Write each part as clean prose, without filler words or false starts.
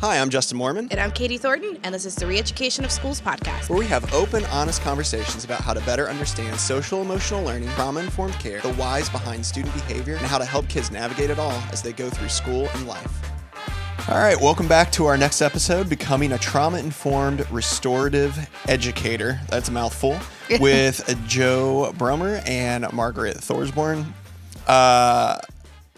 Hi, I'm Justin Mormon. And I'm Katie Thornton, and this is the Re-Education of Schools podcast, where we have open, honest conversations about how to better understand social-emotional learning, trauma-informed care, the whys behind student behavior, and how to help kids navigate it all as they go through school and life. All right, welcome back to our next episode, Becoming a Trauma-Informed Restorative Educator. That's a mouthful. With Joe Brummer and Margaret Thorsborne.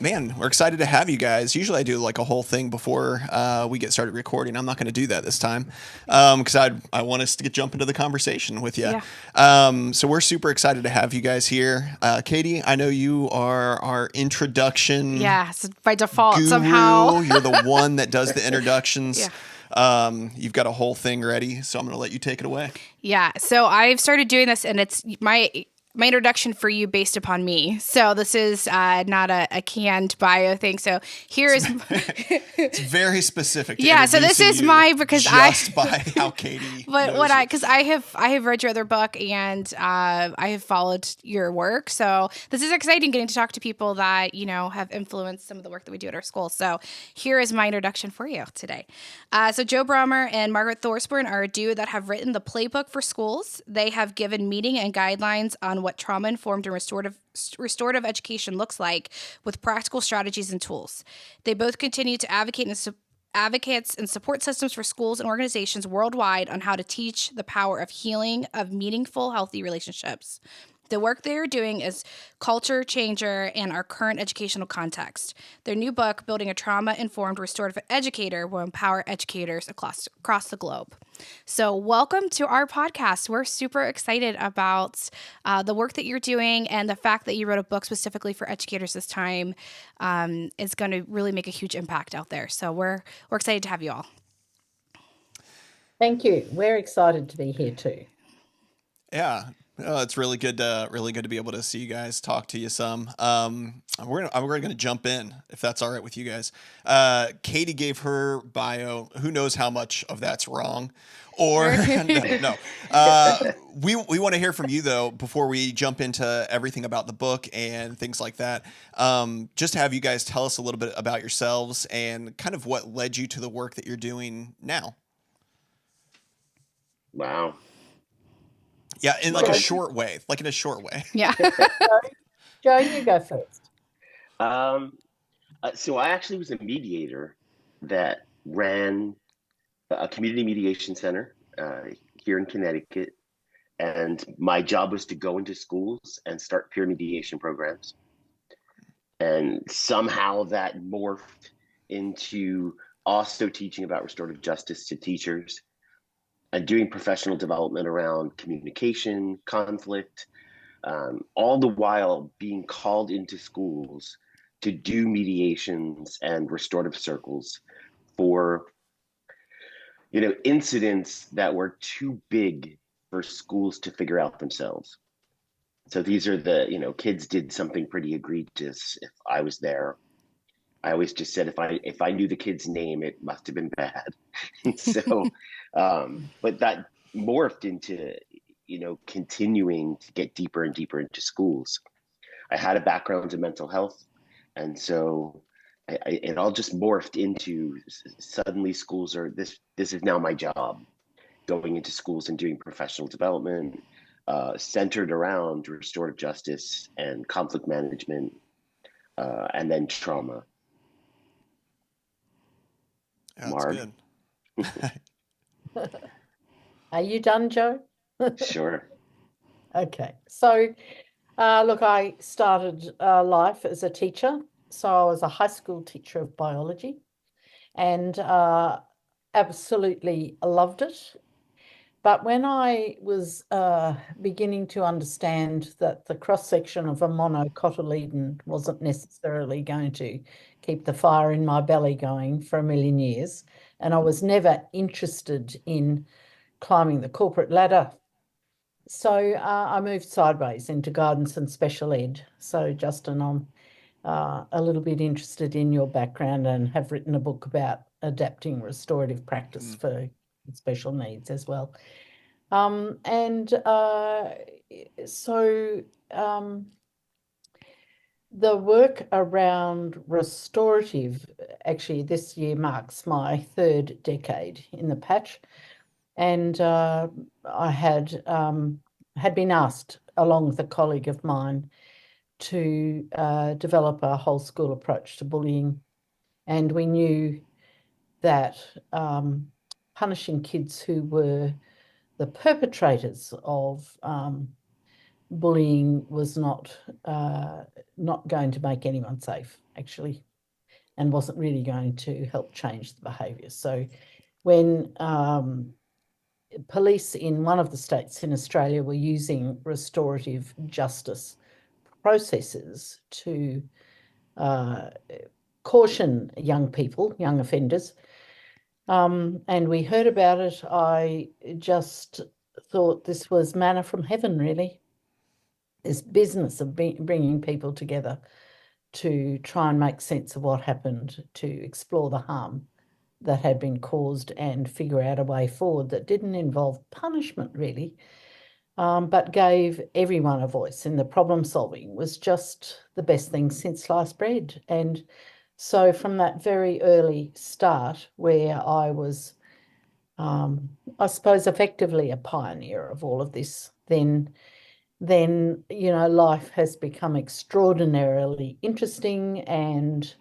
Man, we're excited to have you guys. Usually I do like a whole thing before we get started recording. I'm not going to do that this time because I want us to jump into the conversation with you. Yeah. So we're super excited to have you guys here. Katie, I know you are our introduction. Yeah, so by default guru. somehow. You're the one that does the introductions. Yeah. You've got a whole thing ready, so I'm going to let you take it away. Yeah, so I've started doing this, and it's my introduction for you based upon me. So this is not a canned bio thing. So here is it's very specific. Yeah, so this is my because just by how Katie. But what because I have read your other book and I have followed your work. So this is exciting getting to talk to people that have influenced some of the work that we do at our school. So here is my introduction for you today. So Joe Brummer and Margaret Thorsborne are a duo that have written the playbook for schools. They have given meeting and guidelines on what trauma-informed and restorative education looks like with practical strategies and tools. They both continue to advocates and support systems for schools and organizations worldwide on how to teach the power of healing, of meaningful, healthy relationships. The work they are doing is culture changer in our current educational context. Their new book, Building a Trauma-Informed Restorative Educator, will empower educators across the globe. So welcome to our podcast. We're super excited about the work that you're doing, and the fact that you wrote a book specifically for educators this time is going to really make a huge impact out there. So we're excited to have you all. Thank you. We're excited to be here too. Yeah. It's really good to be able to see you guys, talk to you some. We're going to jump in if that's all right with you guys. Katie gave her bio. Who knows how much of that's wrong, or no. We want to hear from you though before we jump into everything about the book and things like that. Just have you guys tell us a little bit about yourselves and kind of what led you to the work that you're doing now. Wow. Yeah, in like a short way. Yeah. Joe, you go first. So I actually was a mediator that ran a community mediation center here in Connecticut. And my job was to go into schools and start peer mediation programs. And somehow that morphed into also teaching about restorative justice to teachers and doing professional development around communication, conflict, all the while being called into schools to do mediations and restorative circles for, incidents that were too big for schools to figure out themselves. So these are the, kids did something pretty egregious. If I was there, I always just said, if I knew the kid's name, it must have been bad. So, but that morphed into, continuing to get deeper and deeper into schools. I had a background in mental health. And so it all just morphed into suddenly schools are, this is now my job, going into schools and doing professional development, centered around restorative justice and conflict management, and then trauma. Yeah, that's good. Are you done, Joe? Sure. Okay. So, look, I started life as a teacher. So I was a high school teacher of biology and absolutely loved it. But when I was beginning to understand that the cross-section of a monocotyledon wasn't necessarily going to keep the fire in my belly going for a million years, and I was never interested in climbing the corporate ladder, so I moved sideways into guidance and special ed. So, Justin, I'm a little bit interested in your background and have written a book about adapting restorative practice for special needs as well. So The work around restorative, actually, this year marks my third decade in the patch, and I had been asked, along with a colleague of mine, to develop a whole school approach to bullying, and we knew that punishing kids who were the perpetrators of bullying was not going to make anyone safe, actually, and wasn't really going to help change the behaviour. So when police in one of the states in Australia were using restorative justice processes to caution young people, young offenders, and we heard about it, I just thought this was manna from heaven, really. This business of bringing people together to try and make sense of what happened, to explore the harm that had been caused and figure out a way forward that didn't involve punishment, really, but gave everyone a voice, and the problem solving was just the best thing since sliced bread. And so from that very early start, where I was, I suppose, effectively a pioneer of all of this, then life has become extraordinarily interesting. And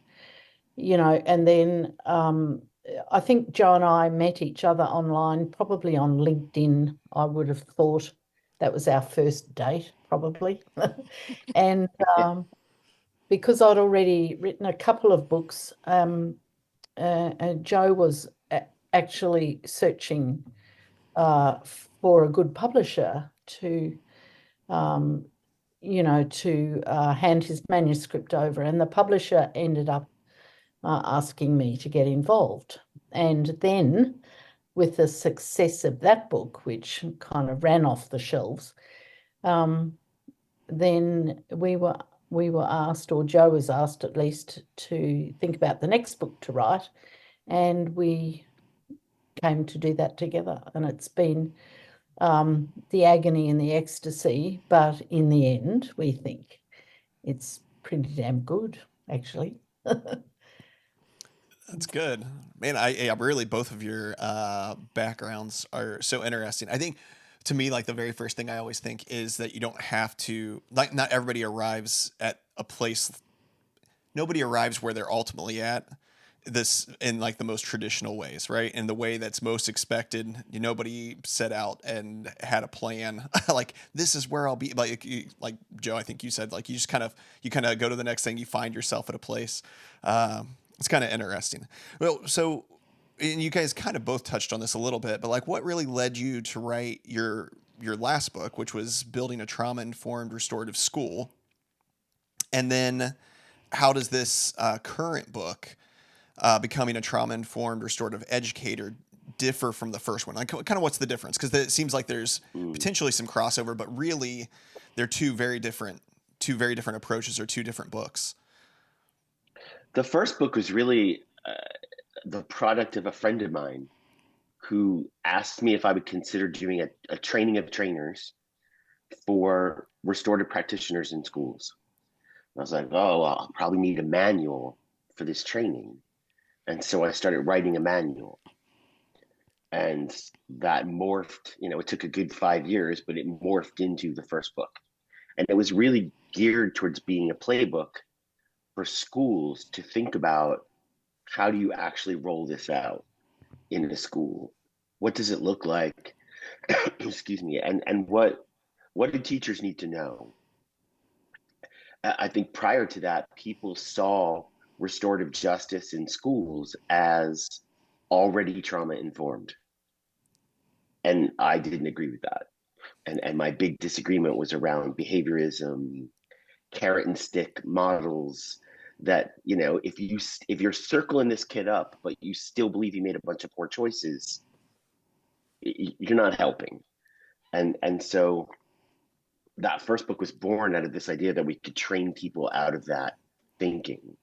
and then I think Joe and I met each other online, probably on LinkedIn. I would have thought that was our first date, probably. And because I'd already written a couple of books, Joe was actually searching for a good publisher to hand his manuscript over, and the publisher ended up asking me to get involved. And then, with the success of that book, which kind of ran off the shelves, then we were asked, or Joe was asked at least, to think about the next book to write, and we came to do that together. And it's been the agony and the ecstasy, but in the end, we think it's pretty damn good, actually. That's good, man. I really, both of your backgrounds are so interesting. I think, to me, like, the very first thing I always think is that you don't have to, like, not everybody arrives at a place. Nobody arrives where they're ultimately at, this in like the most traditional ways, right? In the way that's most expected. Nobody set out and had a plan like, this is where I'll be. Like Joe, I think you said, like, you kind of go to the next thing, you find yourself at a place. It's kind of interesting. Well, so, and you guys kind of both touched on this a little bit, but like, what really led you to write your last book, which was Building a Trauma-Informed Restorative School? And then how does this current book, Becoming a Trauma-Informed Restorative Educator, differ from the first one? Like, kind of what's the difference? Because it seems like there's potentially some crossover, but really they're two very different approaches, or two different books. The first book was really the product of a friend of mine who asked me if I would consider doing a training of trainers for restorative practitioners in schools. I was like, oh, well, I'll probably need a manual for this training. And so I started writing a manual. And that morphed, it took a good 5 years, but it morphed into the first book. And it was really geared towards being a playbook for schools to think about, how do you actually roll this out in a school? What does it look like? Excuse me. And what do teachers need to know? I think prior to that, people saw restorative justice in schools as already trauma informed. And I didn't agree with that. And my big disagreement was around behaviorism, carrot and stick models, that, if you're circling this kid up, but you still believe he made a bunch of poor choices, you're not helping. And so that first book was born out of this idea that we could train people out of that thinking.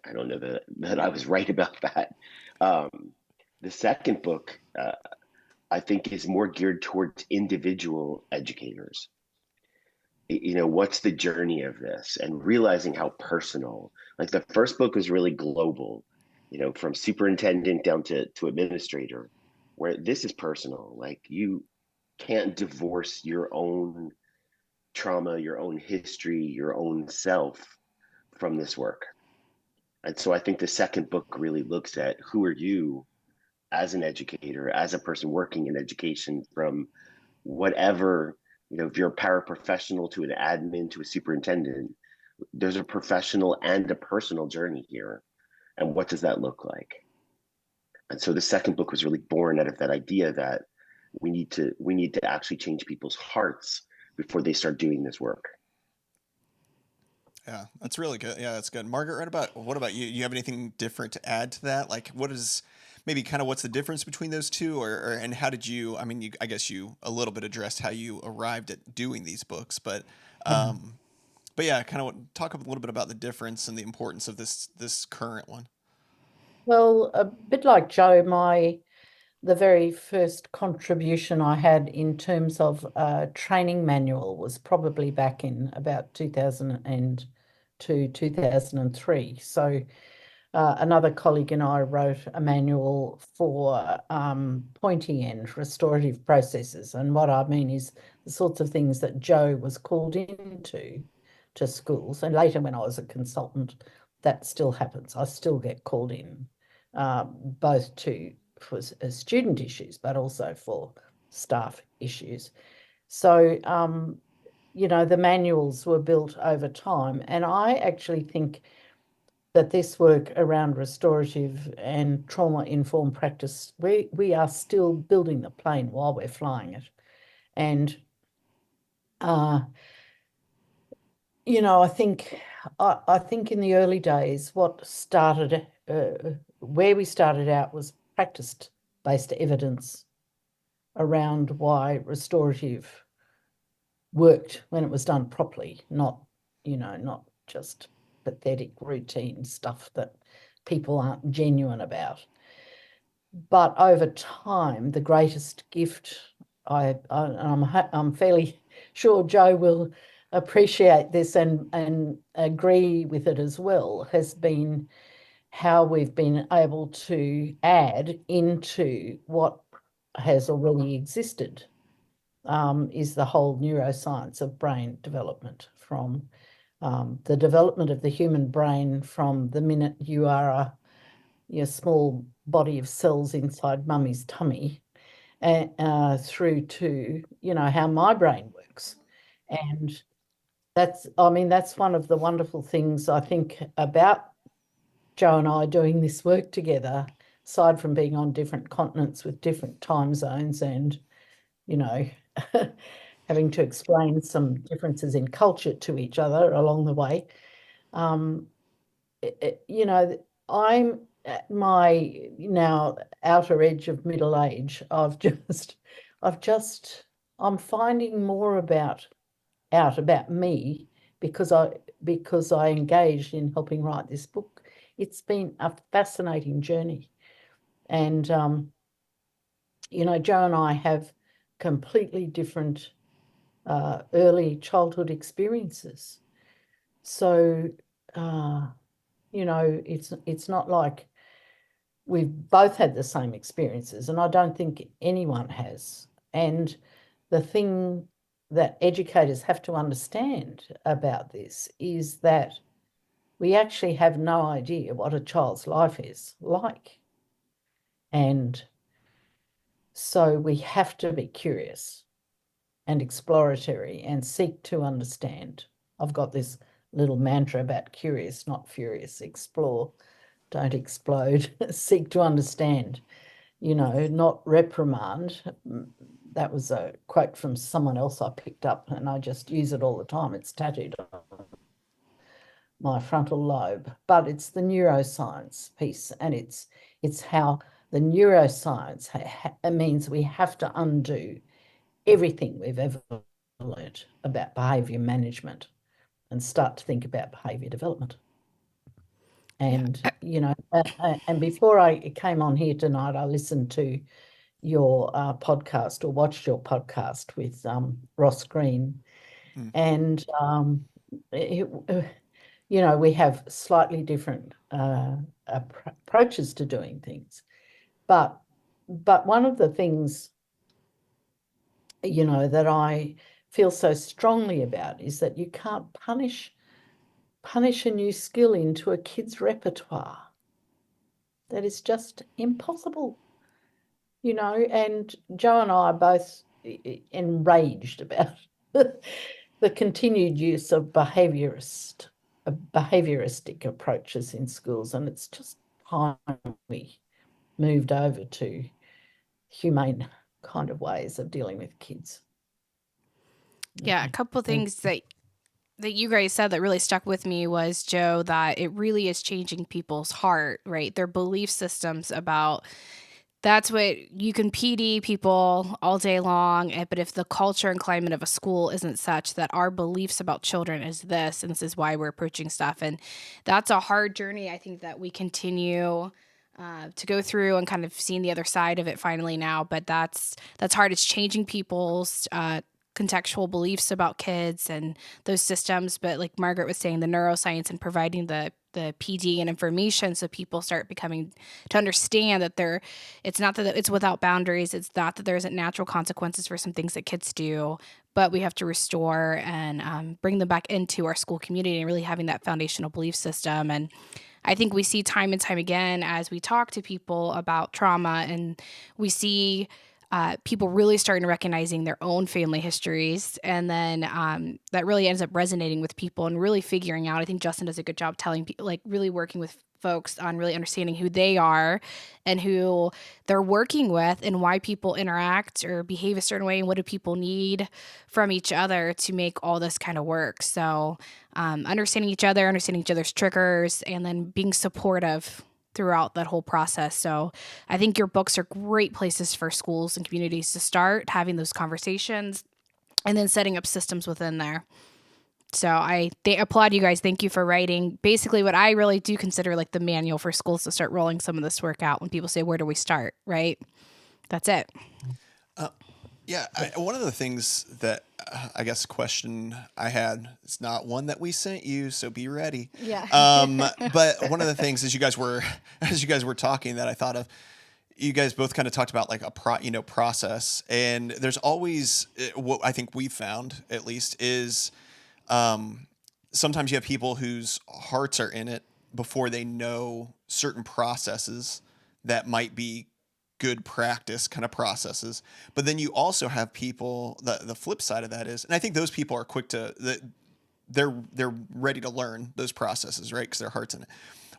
I don't know that I was right about that. The second book, I think, is more geared towards individual educators. what's the journey of this, and realizing how personal. Like the first book was really global, from superintendent down to administrator, where this is personal. Like you can't divorce your own trauma, your own history, your own self from this work. And so I think the second book really looks at who are you as an educator, as a person working in education, from whatever, if you're a paraprofessional to an admin to a superintendent, there's a professional and a personal journey here. And what does that look like? And so the second book was really born out of that idea that we need to actually change people's hearts before they start doing this work. Yeah, that's really good. Yeah, that's good. Margaret, what about you? You have anything different to add to that? Like, what's the difference between those two, and how did you? I mean, I guess you a little bit addressed how you arrived at doing these books, but yeah, kind of talk a little bit about the difference and the importance of this current one. Well, a bit like Joe, the very first contribution I had in terms of a training manual was probably back in about 2002, 2003. So another colleague and I wrote a manual for pointy end restorative processes. And what I mean is the sorts of things that Joe was called into to schools. And later when I was a consultant, that still happens. I still get called in both for student issues, but also for staff issues. So, the manuals were built over time. And I actually think that this work around restorative and trauma-informed practice, we are still building the plane while we're flying it. And, I think in the early days, where we started out was practice-based evidence around why restorative worked when it was done properly, not just pathetic routine stuff that people aren't genuine about. But over time, the greatest gift, I'm fairly sure Joe will appreciate this and agree with it as well, has been how we've been able to add into what has already existed, is the whole neuroscience of brain development, from the development of the human brain from the minute you are your small body of cells inside mummy's tummy, through to, how my brain works. And that's one of the wonderful things I think about Joe and I doing this work together, aside from being on different continents with different time zones and, having to explain some differences in culture to each other along the way. I'm at my now outer edge of middle age. I'm finding more out about me because I engaged in helping write this book. It's been a fascinating journey. And, Joe and I have completely different early childhood experiences. So, it's not like we've both had the same experiences, and I don't think anyone has. And the thing that educators have to understand about this is that we actually have no idea what a child's life is like. And so we have to be curious and exploratory and seek to understand. I've got this little mantra about curious, not furious. Explore, don't explode. Seek to understand, not reprimand. That was a quote from someone else I picked up, and I just use it all the time. It's tattooed on my frontal lobe. But it's the neuroscience piece, and it's how the neuroscience means we have to undo everything we've ever learned about behaviour management and start to think about behaviour development. And, and before I came on here tonight, I listened to your podcast, or watched your podcast with Ross Green. And it, we have slightly different approaches to doing things, but one of the things that I feel so strongly about is that you can't punish a new skill into a kid's repertoire. That is just impossible, and Joe and I are both enraged about the continued use of behavioristic approaches in schools, and it's just time we moved over to humane kind of ways of dealing with kids. Yeah, a couple of things that you guys said that really stuck with me was, Joe, that it really is changing people's heart, right? Their belief systems about that's what you can PD people all day long, but if the culture and climate of a school isn't such that our beliefs about children is this, and this is why we're approaching stuff, and that's a hard journey, I think, that we continue to go through and kind of seeing the other side of it finally now, but that's hard. It's changing people's contextual beliefs about kids and those systems, but like Margaret was saying, the neuroscience and providing the PD and information so people start becoming to understand that it's not that it's without boundaries, it's not that there isn't natural consequences for some things that kids do, but we have to restore and bring them back into our school community and really having that foundational belief system. And I think we see time and time again as we talk to people about trauma, and we see people really starting to recognizing their own family histories, and then that really ends up resonating with people and really figuring out. I think Justin does a good job telling people, like really working with folks on really understanding who they are and who they're working with and why people interact or behave a certain way and what do people need from each other to make all this kind of work. So understanding each other's triggers, and then being supportive throughout that whole process. So I think your books are great places for schools and communities to start having those conversations and then setting up systems within there. So I applaud you guys. Thank you for writing basically what I really do consider like the manual for schools to start rolling some of this work out when people say, where do we start? Right? That's it. Yeah, one of the things that I guess question I had, it's not one that we sent you, so be ready. Yeah. But one of the things as you guys were talking that I thought of, you guys both kind of talked about like a process, and there's always what I think we found at least is sometimes you have people whose hearts are in it before they know certain processes that might be good practice kind of processes. But then you also have people, the flip side of that is, and I think those people are quick to, they're ready to learn those processes, right? Because their heart's in it.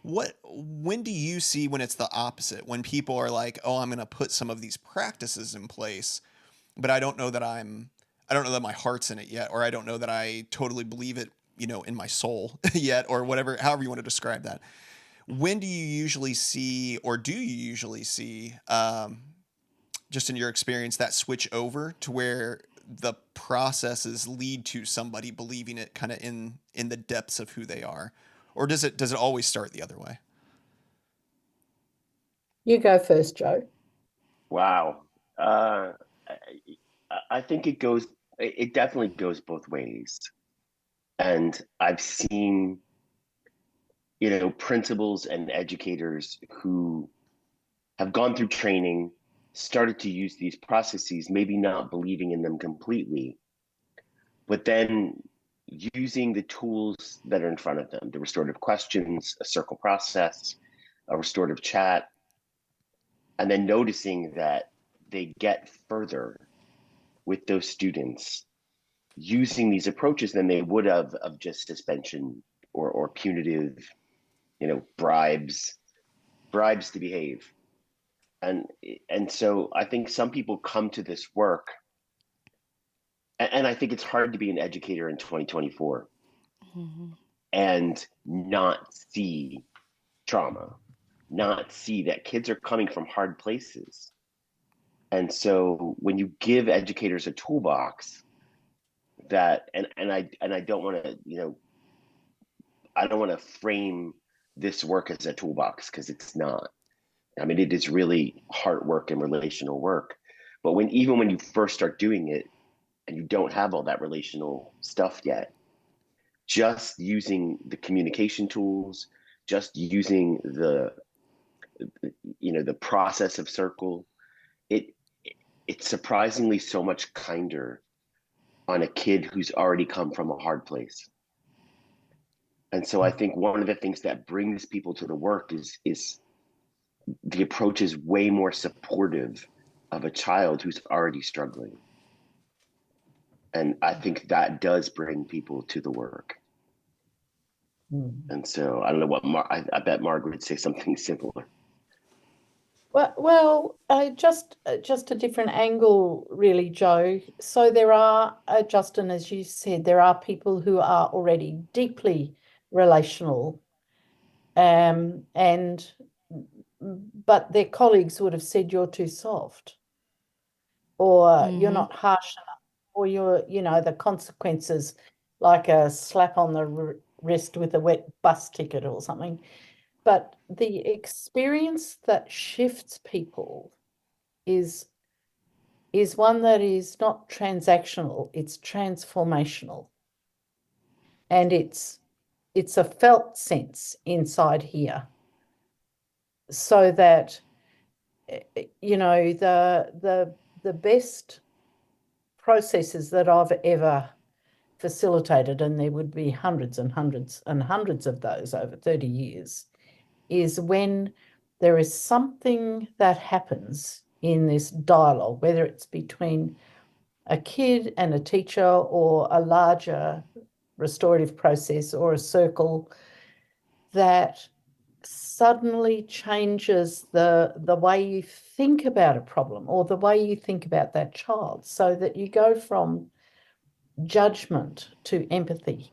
When do you see when it's the opposite? When people are like, oh, I'm going to put some of these practices in place, but I don't know that my heart's in it yet, or I don't know that I totally believe it, in my soul yet, or whatever, however you want to describe that. When do you usually see, or do you usually see, just in your experience, that switch over to where the processes lead to somebody believing it kind of in the depths of who they are? Or does it always start the other way? You go first, Joe. Wow. I think it definitely goes both ways. And I've seen, principals and educators who have gone through training, started to use these processes, maybe not believing in them completely, but then using the tools that are in front of them, the restorative questions, a circle process, a restorative chat, and then noticing that they get further with those students using these approaches than they would have of just suspension or punitive, bribes to behave. And so I think some people come to this work, and I think it's hard to be an educator in 2024 and not see trauma, not see that kids are coming from hard places. And so when you give educators a toolbox that, and I don't want to, I don't want to frame this work as a toolbox, because it's not. I mean, it is really heart work and relational work. But even when you first start doing it, and you don't have all that relational stuff yet, just using the communication tools, just using the process of circle, it it's surprisingly so much kinder on a kid who's already come from a hard place. And so I think one of the things that brings people to the work is the approach is way more supportive of a child who's already struggling. And I think that does bring people to the work. And so I don't know what I bet Margaret would say something similar. Well, just a different angle, really, Joe. So there are, Justin, as you said, there are people who are already deeply relational, but their colleagues would have said you're too soft, or you're not harsh enough, or the consequences, like a slap on the wrist with a wet bus ticket or something. But the experience that shifts people is one that is not transactional, it's transformational. And it's a felt sense inside here. So that, the best processes that I've ever facilitated, and there would be hundreds and hundreds and hundreds of those over 30 years, is when there is something that happens in this dialogue, whether it's between a kid and a teacher or a larger restorative process or a circle, that suddenly changes the way you think about a problem or the way you think about that child, so that you go from judgment to empathy.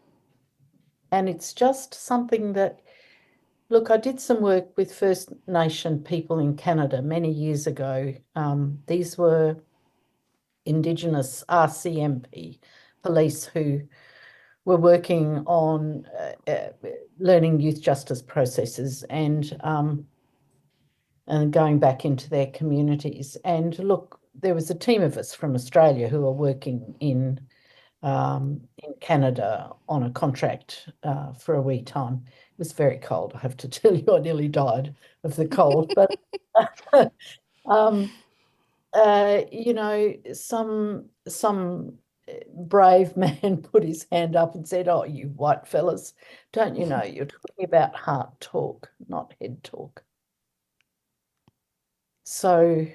And it's just something that, look, I did some work with First Nation people in Canada many years ago. These were Indigenous RCMP police who were working on learning youth justice processes and going back into their communities. And look, there was a team of us from Australia who were working in Canada on a contract for a wee time. It was very cold, I have to tell you. I nearly died of the cold. But some brave man put his hand up and said, "Oh, you white fellas, don't you know you're talking about heart talk, not head talk?" So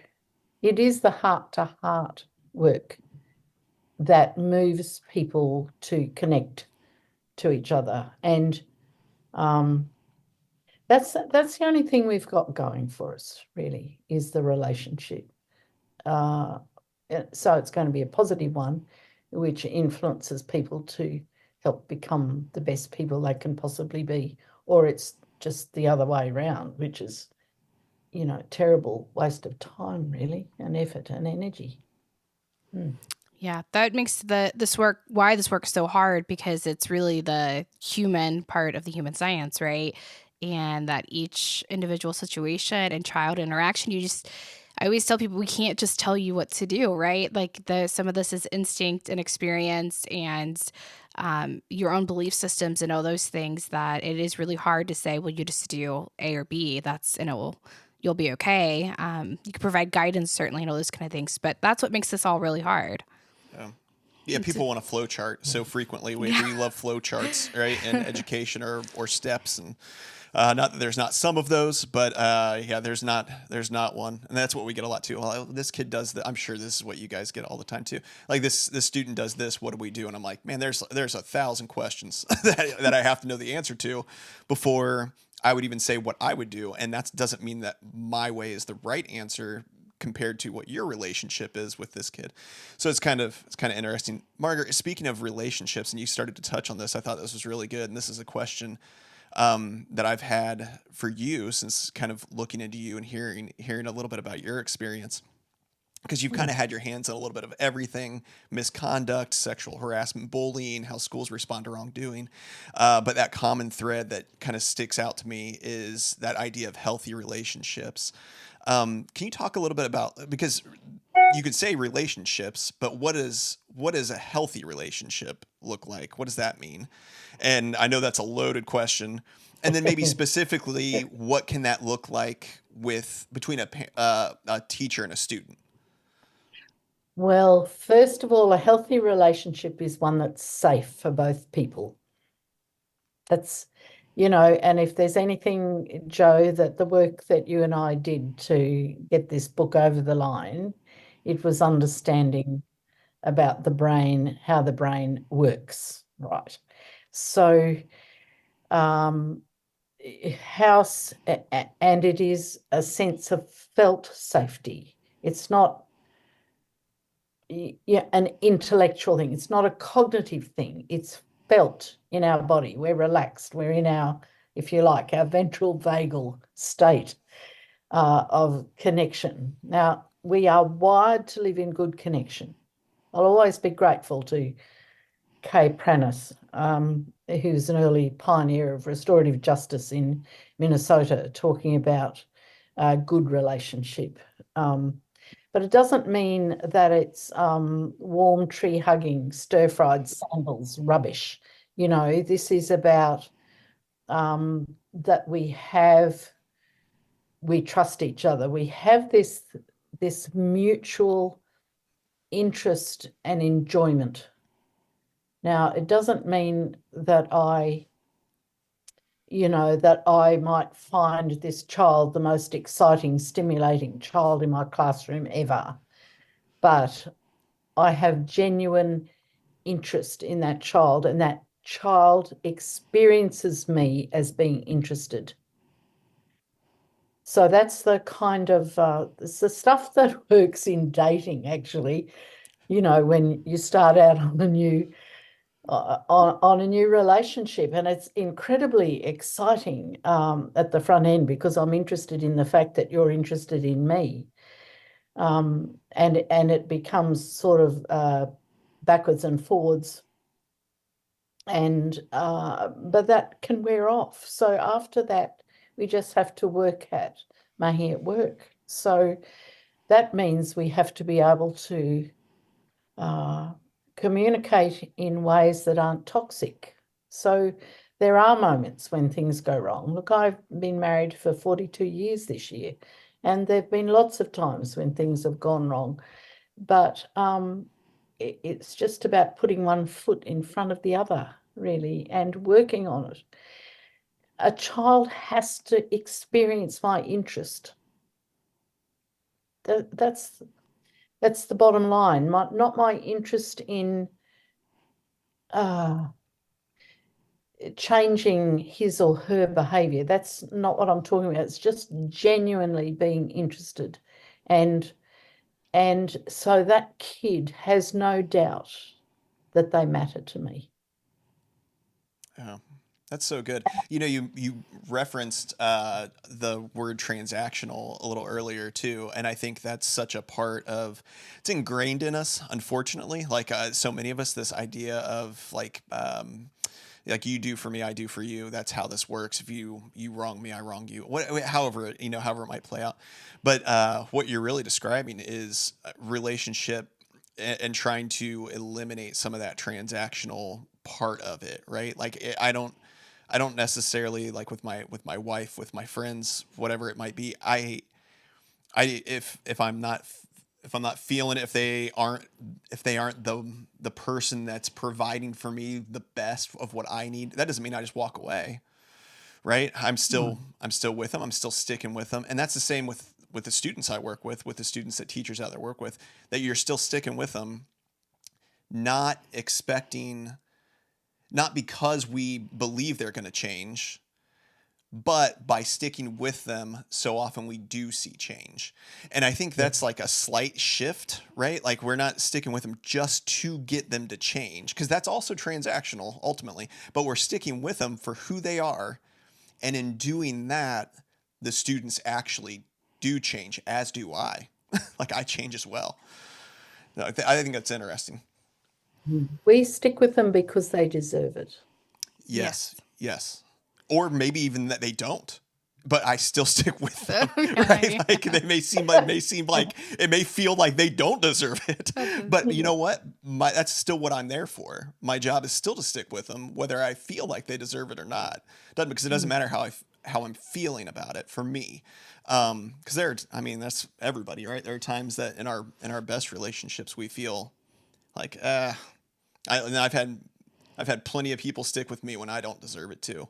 it is the heart-to-heart work that moves people to connect to each other. And that's the only thing we've got going for us, really, is the relationship. So it's going to be a positive one, which influences people to help become the best people they can possibly be. Or it's just the other way around, which is, terrible waste of time, really, and effort and energy. Yeah, that makes why this work is so hard, because it's really the human part of the human science, right? And that each individual situation and child interaction, I always tell people, we can't just tell you what to do, right? Like some of this is instinct and experience and your own belief systems and all those things, that it is really hard to say, well, you just do A or B. That's, you'll be okay. You can provide guidance, certainly, and all those kind of things, but that's what makes this all really hard. Yeah, people want a flow chart so frequently. We love flow charts, right, in education or steps, and not that there's not some of those, but there's not one, and that's what we get a lot too. Well, this kid does that. I'm sure this is what you guys get all the time too. Like this student does this. What do we do? And I'm like, man, there's 1,000 questions that I have to know the answer to before I would even say what I would do, and that doesn't mean that my way is the right answer compared to what your relationship is with this kid. So it's kind of interesting. Margaret, speaking of relationships, and you started to touch on this, I thought this was really good. And this is a question that I've had for you since kind of looking into you and hearing a little bit about your experience, because you've kind of had your hands in a little bit of everything: misconduct, sexual harassment, bullying, how schools respond to wrongdoing. But that common thread that kind of sticks out to me is that idea of healthy relationships. Can you talk a little bit about, because you could say relationships, but what does what does a healthy relationship look like? What does that mean? And I know that's a loaded question. And then maybe specifically, what can that look like between a teacher and a student? Well, first of all, a healthy relationship is one that's safe for both people. That's, and if there's anything, Joe, that the work that you and I did to get this book over the line, it was understanding about the brain, how the brain works, right? So, house, and it is a sense of felt safety. It's not an intellectual thing. It's not a cognitive thing. It's felt in our body. We're relaxed. We're in our, if you like, our ventral vagal state of connection. Now, we are wired to live in good connection. I'll always be grateful to Kay Pranis, who's an early pioneer of restorative justice in Minnesota, talking about good relationship. But it doesn't mean that it's warm tree hugging, stir-fried sandals, rubbish. This is about that we trust each other. We have this mutual interest and enjoyment. Now, it doesn't mean that I might find this child the most exciting, stimulating child in my classroom ever. But I have genuine interest in that child, and that child experiences me as being interested. So that's the kind of, it's the stuff that works in dating, actually, when you start out on a new relationship, and it's incredibly exciting at the front end, because I'm interested in the fact that you're interested in me, and it becomes sort of backwards and forwards, and but that can wear off. So after that, we just have to work at making it work. So that means we have to be able to communicate in ways that aren't toxic. So there are moments when things go wrong. Look, I've been married for 42 years this year, and there've been lots of times when things have gone wrong. But it's just about putting one foot in front of the other, really, and working on it. A child has to experience my interest. That's the bottom line. Not my interest in changing his or her behavior. That's not what I'm talking about. It's just genuinely being interested. And so that kid has no doubt that they matter to me. Yeah, that's so good. You referenced the word transactional a little earlier too, and I think that's such a part of, it's ingrained in us, unfortunately. Like so many of us, this idea of like you do for me, I do for you. That's how this works. If you wrong me, I wrong you. However it might play out. But what you're really describing is relationship and trying to eliminate some of that transactional part of it, right? Like I don't necessarily, like with my wife, with my friends, whatever it might be. If I'm not feeling it, if they aren't the person that's providing for me the best of what I need, that doesn't mean I just walk away, right? I'm still with them. I'm still sticking with them, and that's the same with the students I work with the students that teachers out there work with. That you're still sticking with them, not because we believe they're going to change, but by sticking with them, so often we do see change. And I think that's like a slight shift, right? Like we're not sticking with them just to get them to change, because that's also transactional ultimately, but we're sticking with them for who they are. And in doing that, the students actually do change, as do I. Like I change as well. No, I think that's interesting. We stick with them because they deserve it. Yes. Or maybe even that they don't. but I still stick with them, Yeah, right? yeah. Like it may feel like they don't deserve it, but you know what? That's still what I'm there for. My job is still to stick with them, whether I feel like they deserve it or not. Because it doesn't matter how I'm feeling about it for me. Because that's everybody, right? There are times that in our best relationships we feel like, and I've had plenty of people stick with me when I don't deserve it too.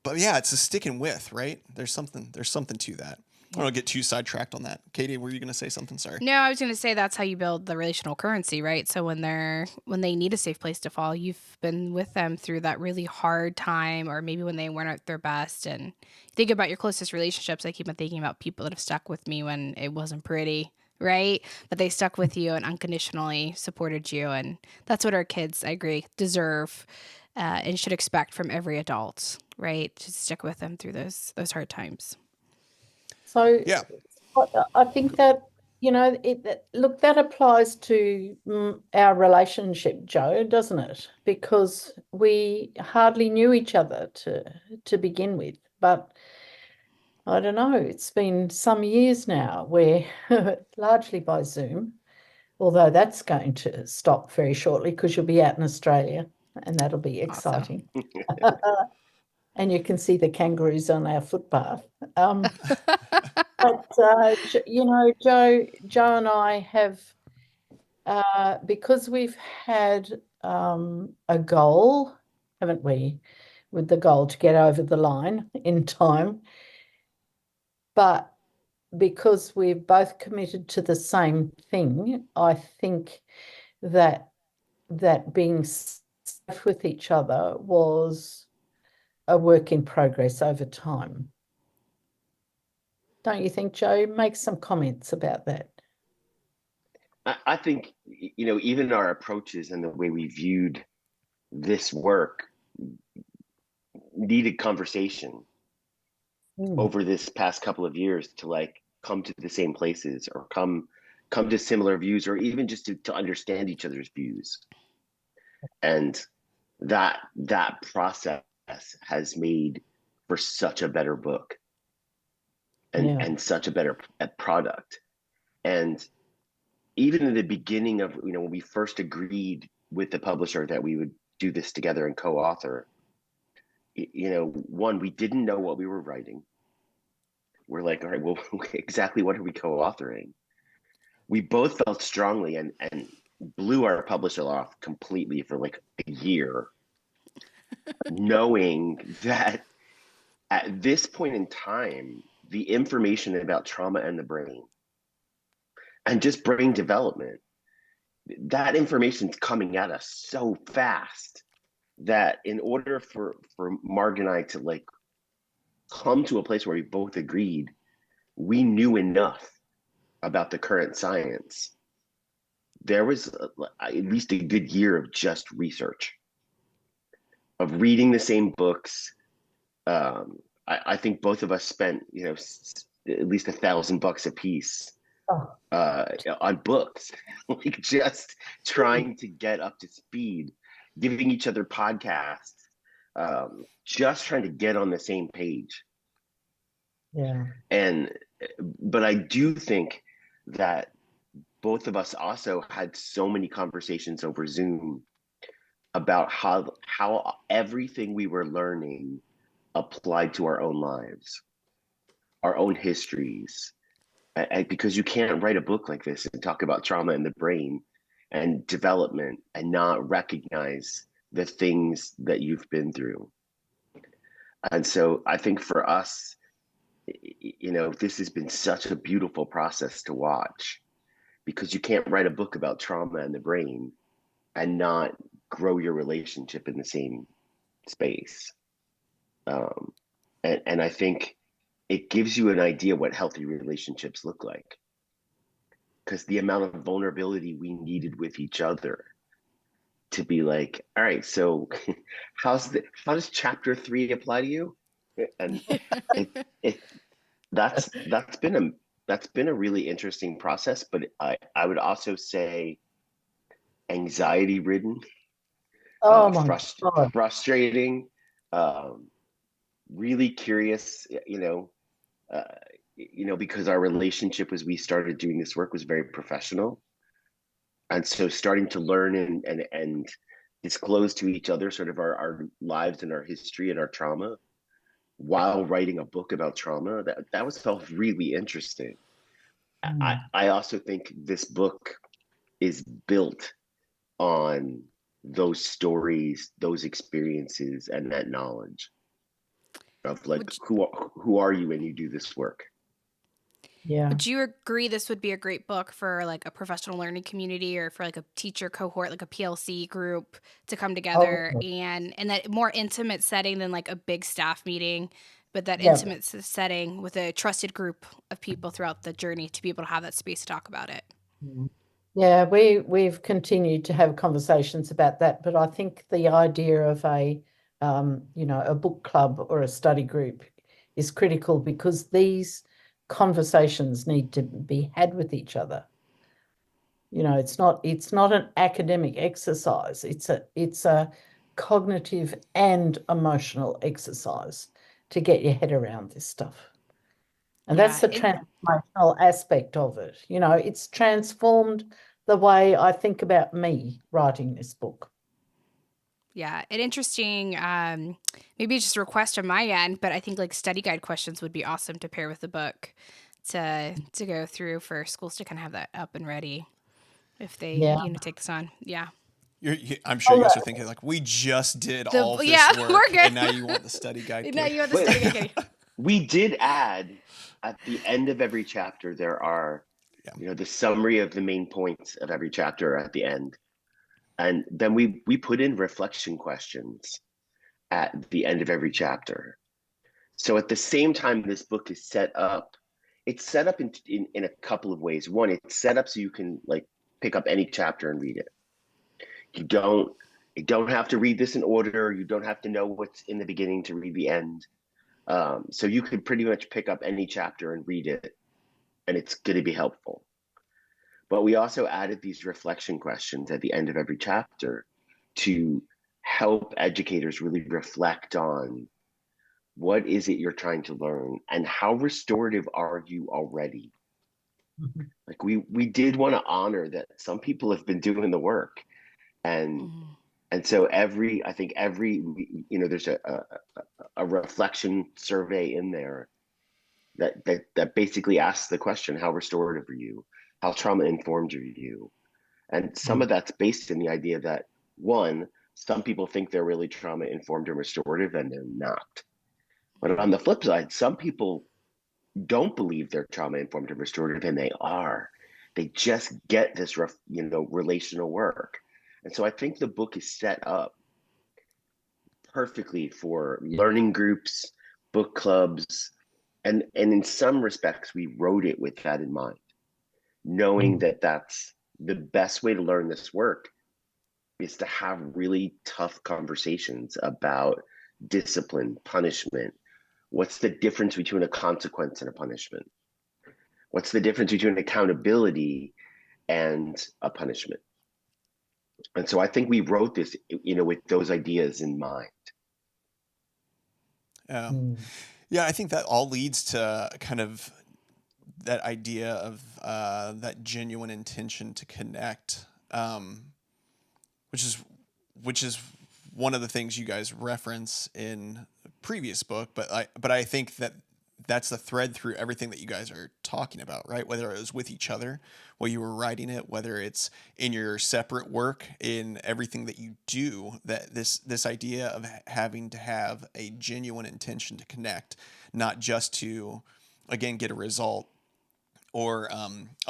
But yeah, it's a sticking with, right? There's something to that. I don't get too sidetracked on that. Katie, were you going to say something? Sorry. No, I was going to say that's how you build the relational currency, right? So when they need a safe place to fall, you've been with them through that really hard time, or maybe when they weren't at their best. And think about your closest relationships. I keep on thinking about people that have stuck with me when it wasn't pretty, right? But they stuck with you and unconditionally supported you, and that's what our kids, I agree, deserve and should expect from every adult, right? To stick with them through those hard times. So Yeah. I think that, look, that applies to our relationship, Joe, doesn't it? Because we hardly knew each other to begin with. But I don't know, it's been some years now where largely by Zoom, although that's going to stop very shortly because you'll be out in Australia and that'll be exciting. Awesome. And you can see the kangaroos on our footpath. But Joe and I have, because we've had a goal, haven't we, with the goal to get over the line in time, but because we're both committed to the same thing, I think that being safe with each other was a work in progress over time. Don't you think, Joe? Make some comments about that. I think, even our approaches and the way we viewed this work needed conversation over this past couple of years to come to the same places or come to similar views, or even just to understand each other's views. And that process has made for such a better book and such a better product. And even in the beginning of, when we first agreed with the publisher that we would do this together and co-author, one, we didn't know what we were writing. We're like, all right, well, exactly what are we co-authoring? We both felt strongly and blew our publisher off completely for like a year, knowing that at this point in time, the information about trauma and the brain and just brain development, that information's coming at us so fast that in order for Marg and I to come to a place where we both agreed, we knew enough about the current science. There was at least a good year of just research, of reading the same books. I think both of us spent, at least $1,000 a piece on books, just trying to get up to speed, giving each other podcasts, just trying to get on the same page. Yeah. But I do think that both of us also had so many conversations over Zoom about how everything we were learning applied to our own lives, our own histories. Because you can't write a book like this and talk about trauma in the brain and development and not recognize the things that you've been through. And so I think for us, this has been such a beautiful process to watch, because you can't write a book about trauma and the brain and not grow your relationship in the same space. And I think it gives you an idea what healthy relationships look like, because the amount of vulnerability we needed with each other to be like, all right, so how does chapter 3 apply to you? And that's been a really interesting process, but I would also say anxiety ridden, Oh my God. frustrating, really curious, uh, because our relationship as we started doing this work was very professional. And so starting to learn and disclose to each other sort of our lives and our history and our trauma while writing a book about trauma, that was felt really interesting. Mm. I also think this book is built on those stories, those experiences, and that knowledge of like Would who are you when you do this work. Yeah. Would you agree this would be a great book for like a professional learning community or for like a teacher cohort, like a PLC group to come together Oh, and in that more intimate setting than like a big staff meeting, but that yeah. intimate setting with a trusted group of people throughout the journey to be able to have that space to talk about it? Mm. Yeah, we've continued to have conversations about that, but I think the idea of a book club or a study group is critical because these conversations need to be had with each other. It's not an academic exercise. It's a cognitive and emotional exercise to get your head around this stuff. And that's Yeah, the it, transformational aspect of it. It's transformed the way I think about me writing this book. yeah, an interesting maybe just a request on my end, but I think like study guide questions would be awesome to pair with the book to go through for schools to kind of have that up and ready if they Yeah. take this on. Yeah. I'm sure Oh, you guys are thinking like, we just did all of Yeah, this we're work, good. and now you want the study guide Now kit. you have the But study guide. we did add at the end of every chapter, there are, Yeah. the summary of the main points of every chapter at the end. And then we put in reflection questions at the end of every chapter. So at the same time, this book is set up. It's set up in a couple of ways. One, it's set up so you can like pick up any chapter and read it. You don't have to read this in order. You don't have to know what's in the beginning to read the end. So you could pretty much pick up any chapter and read it, and it's going to be helpful. But we also added these reflection questions at the end of every chapter to help educators really reflect on what is it you're trying to learn and how restorative are you already. Mhm. Like we did want to honor that some people have been doing the work, and Mhm. and so I think every there's a reflection survey in there that basically asks the question, how restorative are you? How trauma informed are you? And some Mm. of that's based in the idea that, one, some people think they're really trauma informed and restorative and they're not. But on the flip side, some people don't believe they're trauma informed and restorative and they are. They just get this relational work. And so I think the book is set up perfectly for learning groups, book clubs, and in some respects we wrote it with that in mind, knowing Mm. that that's the best way to learn this work is to have really tough conversations about discipline, punishment. What's the difference between a consequence and a punishment? What's the difference between accountability and a punishment? And so I think we wrote this, with those ideas in mind. Mm. Yeah, I think that all leads to kind of that idea of that genuine intention to connect, which is one of the things you guys reference in the previous book. But I think that that's the thread through everything that you guys are talking about, right? Whether it was with each other while you were writing it, whether it's in your separate work, in everything that you do, that this idea of having to have a genuine intention to connect, not just to, again, get a result, or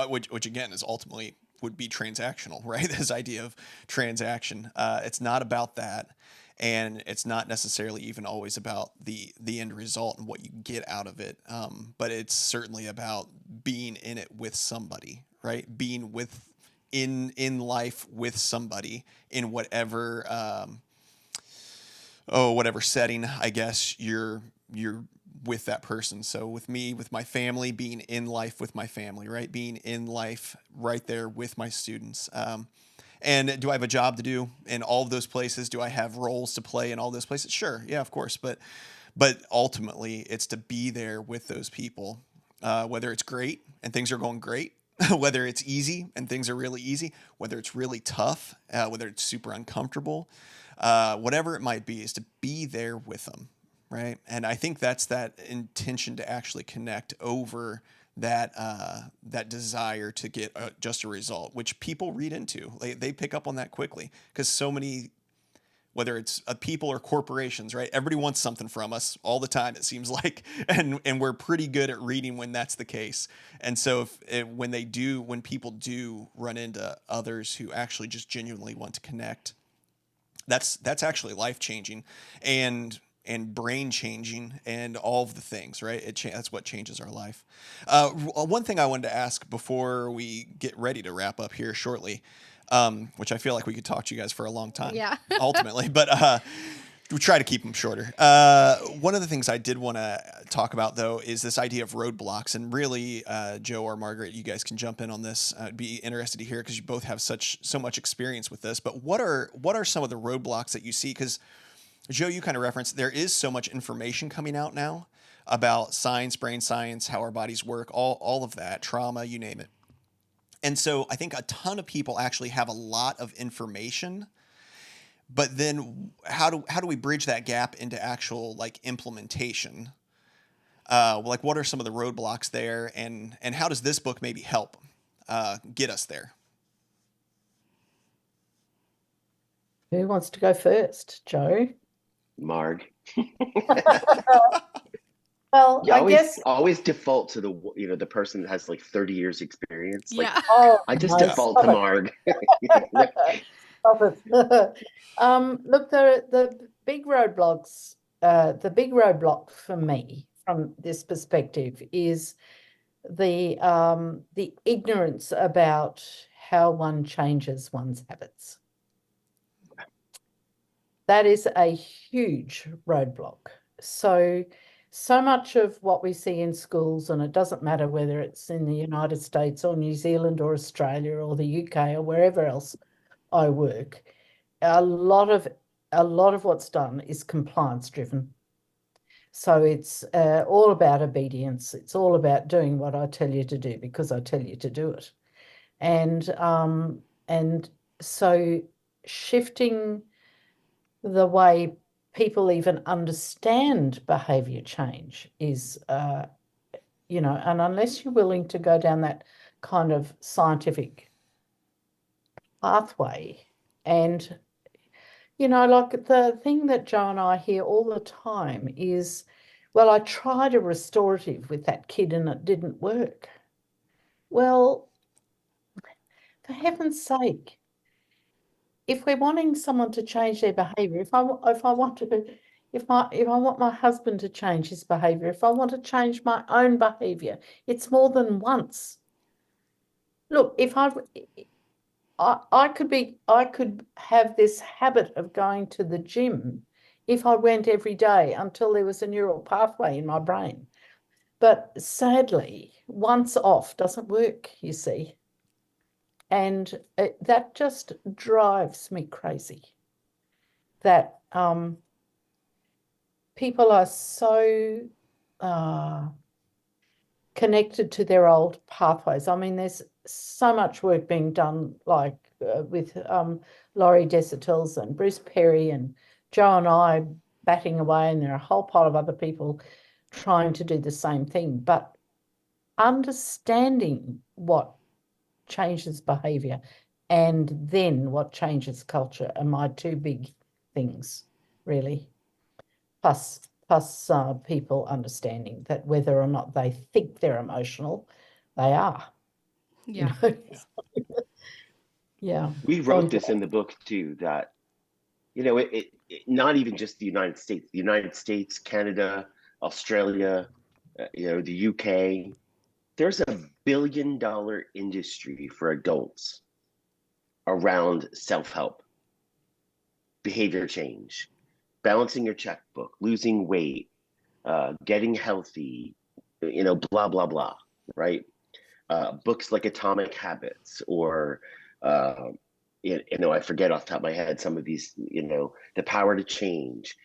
which again is ultimately would be transactional, right? This idea of transaction. It's not about that, and it's not necessarily even always about the end result and what you get out of it. But it's certainly about being in it with somebody, right? Being in life with somebody in whatever setting, I guess you're with that person. So with me, with my family, being in life with my family, right? Being in life right there with my students. And do I have a job to do in all of those places? Do I have roles to play in all those places? Sure. Yeah, of course. But But ultimately, it's to be there with those people, whether it's great and things are going great, whether it's easy and things are really easy, whether it's really tough, whether it's super uncomfortable, whatever it might be, is to be there with them, right? And I think that's that intention to actually connect over that desire to get just a result, which people read into. They pick up on that quickly because so many, whether it's people or corporations, right? Everybody wants something from us all the time, it seems like, and we're pretty good at reading when that's the case. And so when people do run into others who actually just genuinely want to connect, that's actually life changing, and brain changing, and all of the things, right? That's what changes our life. One thing I wanted to ask before we get ready to wrap up here shortly, which I feel like we could talk to you guys for a long time, Yeah. ultimately, but we try to keep them shorter. One of the things I did want to talk about, though, is this idea of roadblocks. And really, Joe or Margaret, you guys can jump in on this. I'd be interested to hear because you both have so much experience with this. But what are some of the roadblocks that you see? Because Joe, you kind of referenced there is so much information coming out now about science, brain science, how our bodies work, all of that, trauma, you name it. And so I think a ton of people actually have a lot of information, but then how do we bridge that gap into actual like implementation? Like what are some of the roadblocks there, and how does this book maybe help get us there? Who wants to go first, Joe? Marg. Well, You I guess. always default to the person that has like 30 years experience. Like, Yeah. Oh, I just no, default to stop Marg. it. Stop it. Look, the big roadblocks, the big roadblock for me from this perspective is the ignorance about how one changes one's habits. That is a huge roadblock. So much of what we see in schools, and it doesn't matter whether it's in the United States or New Zealand or Australia or the UK or wherever else I work, a lot of what's done is compliance driven. So it's all about obedience. It's all about doing what I tell you to do because I tell you to do it. And so shifting the way people even understand behavior change is, and unless you're willing to go down that kind of scientific pathway, and, like the thing that Joe and I hear all the time is, well, I tried a restorative with that kid and it didn't work. Well, for heaven's sake, if we're wanting someone to change their behavior, if I want my husband to change his behavior, if I want to change my own behavior, it's more than once. Look, if I could have this habit of going to the gym if I went every day until there was a neural pathway in my brain. But sadly, once off doesn't work, you see. And that just drives me crazy that people are so connected to their old pathways. I mean, there's so much work being done, like with Laurie Desautel's and Bruce Perry and Joe and I batting away, and there are a whole pile of other people trying to do the same thing. But understanding what changes behavior and then what changes culture are my two big things, really. Plus people understanding that whether or not they think they're emotional, they are. Yeah. Yeah. We wrote this in the book too, that, it not even just the United States, Canada, Australia, the UK, there's $1 billion industry for adults around self-help, behavior change, balancing your checkbook, losing weight, getting healthy, blah, blah, blah, right? Books like Atomic Habits or, I forget off the top of my head some of these, The Power to Change,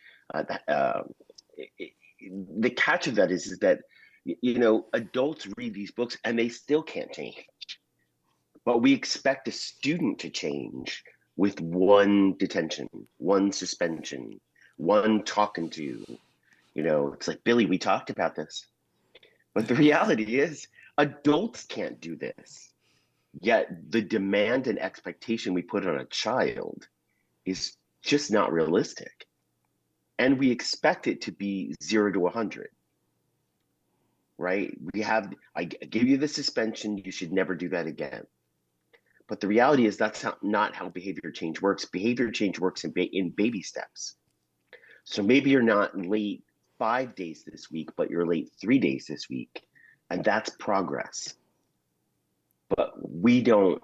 the catch of that is that, you know, adults read these books and they still can't change. But we expect a student to change with one detention, one suspension, one talking to. You know, it's like, Billy, we talked about this. But the reality is, adults can't do this. Yet the demand and expectation we put on a child is just not realistic. And we expect it to be 0 to 100. Right? I give you the suspension, you should never do that again. But the reality is that's not how behavior change works. Behavior change works in baby steps. So maybe you're not late 5 days this week, but you're late 3 days this week. And that's progress. But we don't,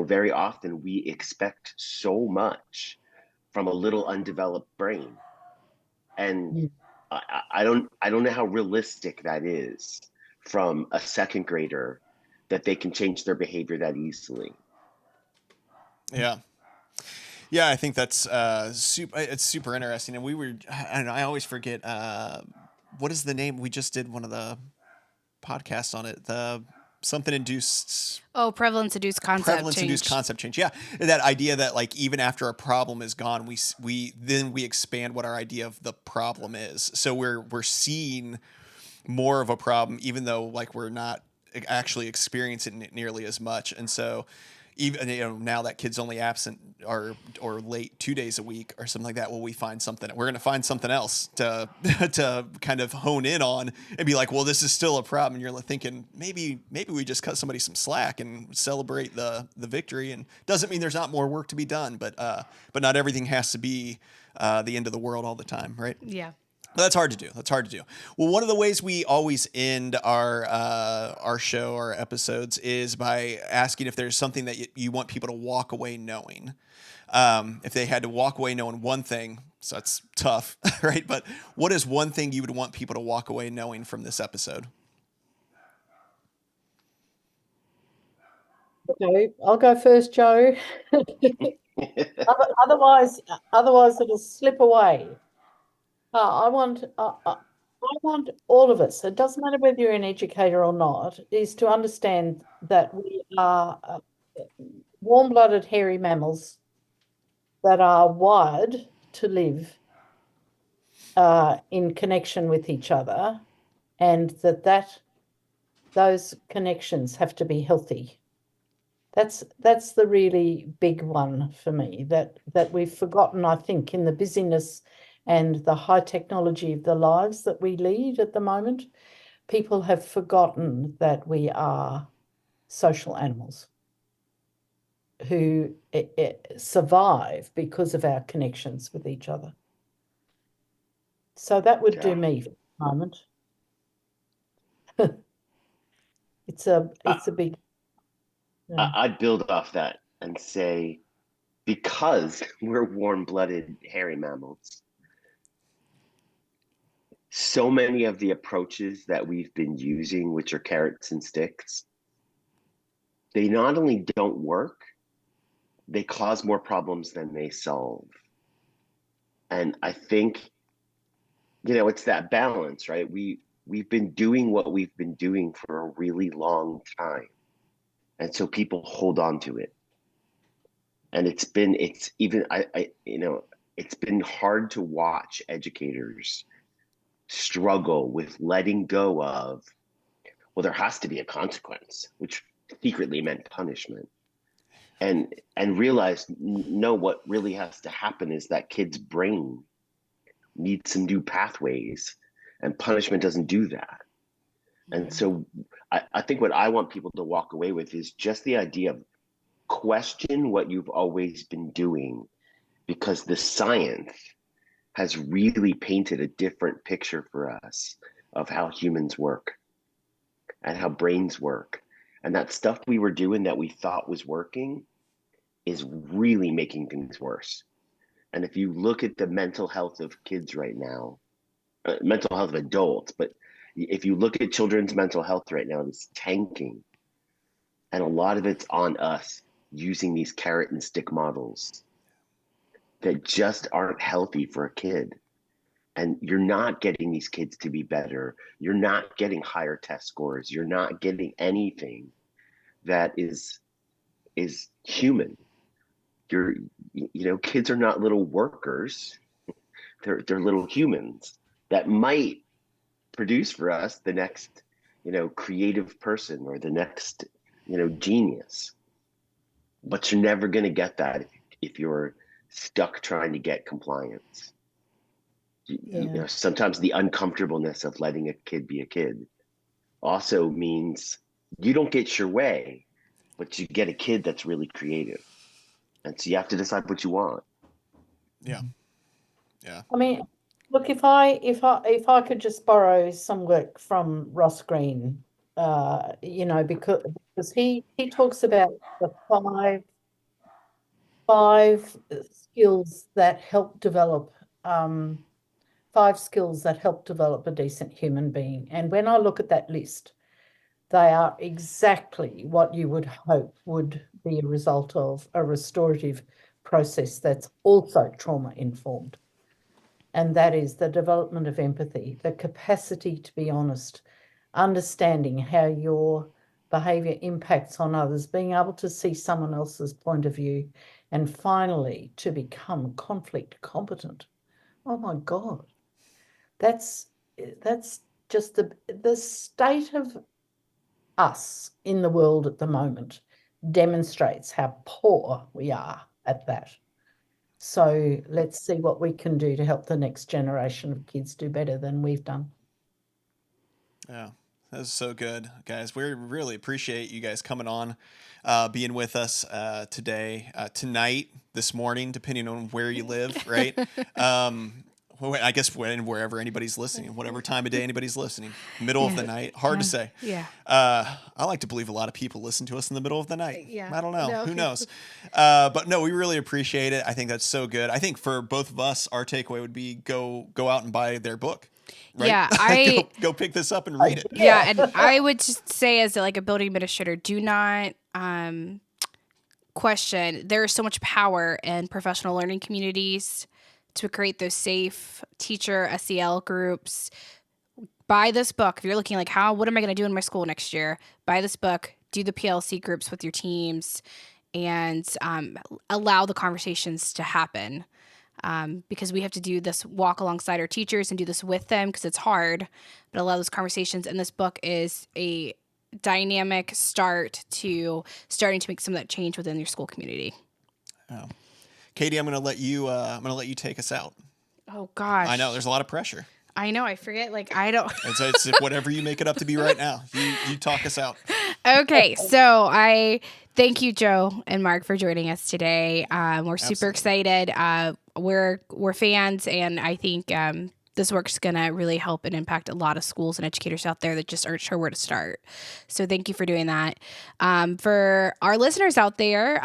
very often we expect so much from a little undeveloped brain. And I don't know how realistic that is from a second grader that they can change their behavior that easily. Yeah. Yeah, I think that's it's super interesting. And I always forget what is the name? We just did one of the podcasts on it. The something induced prevalence-induced concept change. Yeah, that idea that like even after a problem is gone, we expand what our idea of the problem is. So we're seeing more of a problem, even though like we're not actually experiencing it nearly as much. And so even, you know, now that kid's only absent or late 2 days a week or something like that, we're going to find something else to to kind of hone in on and be like, well, this is still a problem. And you're thinking maybe we just cut somebody some slack and celebrate the victory. And doesn't mean there's not more work to be done, but not everything has to be the end of the world all the time, right? Yeah. That's hard to do. Well, one of the ways we always end our show, our episodes, is by asking if there's something that you want people to walk away knowing. If they had to walk away knowing one thing, so that's tough, right? But what is one thing you would want people to walk away knowing from this episode? Okay, I'll go first, Joe. Otherwise, it'll slip away. I want all of us. It doesn't matter whether you're an educator or not, is to understand that we are warm-blooded, hairy mammals that are wired to live in connection with each other, and those connections have to be healthy. That's the really big one for me that we've forgotten, I think, in the busyness and the high technology of the lives that we lead at the moment. People have forgotten that we are social animals who survive because of our connections with each other. So that would do me for the moment. It's a big... Yeah. I'd build off that and say, because we're warm-blooded, hairy mammals, so many of the approaches that we've been using, which are carrots and sticks, they not only don't work, they cause more problems than they solve. And I think, it's that balance, right? We've been doing what we've been doing for a really long time. And so people hold on to it. And it's been hard to watch educators struggle with letting go of, well, there has to be a consequence, which secretly meant punishment, and realize, no, what really has to happen is that kid's brain needs some new pathways, and punishment doesn't do that. And so I think what I want people to walk away with is just the idea of question what you've always been doing, because the science has really painted a different picture for us of how humans work and how brains work. And that stuff we were doing that we thought was working is really making things worse. And if you look at the mental health of kids right now, mental health of adults, but if you look at children's mental health right now, it's tanking. And a lot of it's on us using these carrot and stick models that just aren't healthy for a kid. And you're not getting these kids to be better. You're not getting higher test scores. You're not getting anything that is human. Kids are not little workers. They're little humans that might produce for us the next, creative person or the next, genius. But you're never going to get that if you're stuck trying to get compliance. Sometimes the uncomfortableness of letting a kid be a kid also means you don't get your way, but you get a kid that's really creative. And so you have to decide what you want. Yeah. I mean, look, if I could just borrow some work from Ross Green, because he talks about the five skills that help develop a decent human being. And when I look at that list, they are exactly what you would hope would be a result of a restorative process that's also trauma-informed. And that is the development of empathy, the capacity to be honest, understanding how your behaviour impacts on others, being able to see someone else's point of view, and finally to become conflict competent. Oh my God. That's just the state of us in the world at the moment demonstrates how poor we are at that. So let's see what we can do to help the next generation of kids do better than we've done. Yeah, that's so good, guys. We really appreciate you guys coming on, being with us today, tonight, this morning, depending on where you live, right? I guess wherever anybody's listening, whatever time of day anybody's listening, middle of the night, hard to say. Yeah. I like to believe a lot of people listen to us in the middle of the night. Yeah. I don't know. No. Who knows? But no, we really appreciate it. I think that's so good. I think for both of us, our takeaway would be go out and buy their book. Right? Yeah, go pick this up and read it. Yeah, and I would just say, as like a building administrator, do not question. There is so much power in professional learning communities to create those safe teacher SEL groups. Buy this book. If you're looking like, what am I going to do in my school next year? Buy this book, do the PLC groups with your teams, and allow the conversations to happen. Because we have to do this walk alongside our teachers and do this with them because it's hard, but allow those conversations. And this book is a dynamic start to starting to make some of that change within your school community. Oh. Katie, I'm going to let you take us out. Oh gosh. I know there's a lot of pressure. I know. I forget. I don't. It's whatever you make it up to be right now. You talk us out. Okay. So I thank you, Joe and Mark, for joining us today. We're super excited. We're fans, and I think this work's going to really help and impact a lot of schools and educators out there that just aren't sure where to start. So thank you for doing that. For our listeners out there,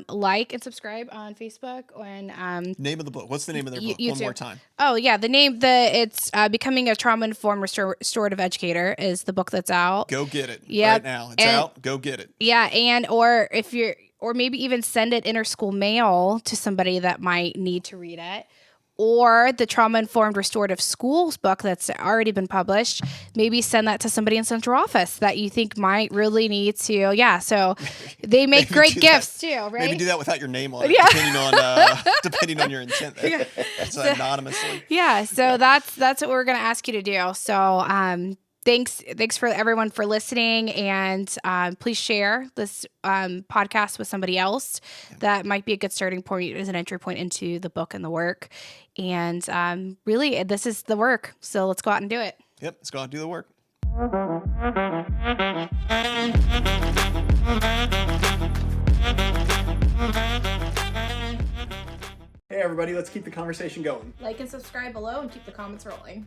like and subscribe on Facebook. And name of the book. What's the name of their book? YouTube. One more time. Oh, yeah. It's Becoming a Trauma-Informed Restorative Educator is the book that's out. Go get it Yep. right now. It's out. Go get it. Yeah. Or maybe even send it inter-school mail to somebody that might need to read it. Or the Trauma-Informed Restorative Schools book that's already been published, maybe send that to somebody in central office that you think might really need to. Yeah, so they make great gifts too, right? Maybe do that without your name on it, depending on your intent. There. It's anonymously. Yeah, so that's what we're going to ask you to do. So thanks for everyone for listening, and please share this podcast with somebody else. That might be a good starting point as an entry point into the book and the work. And really, this is the work. So let's go out and do it. Yep, let's go out and do the work. Hey everybody, let's keep the conversation going. Like and subscribe below and keep the comments rolling.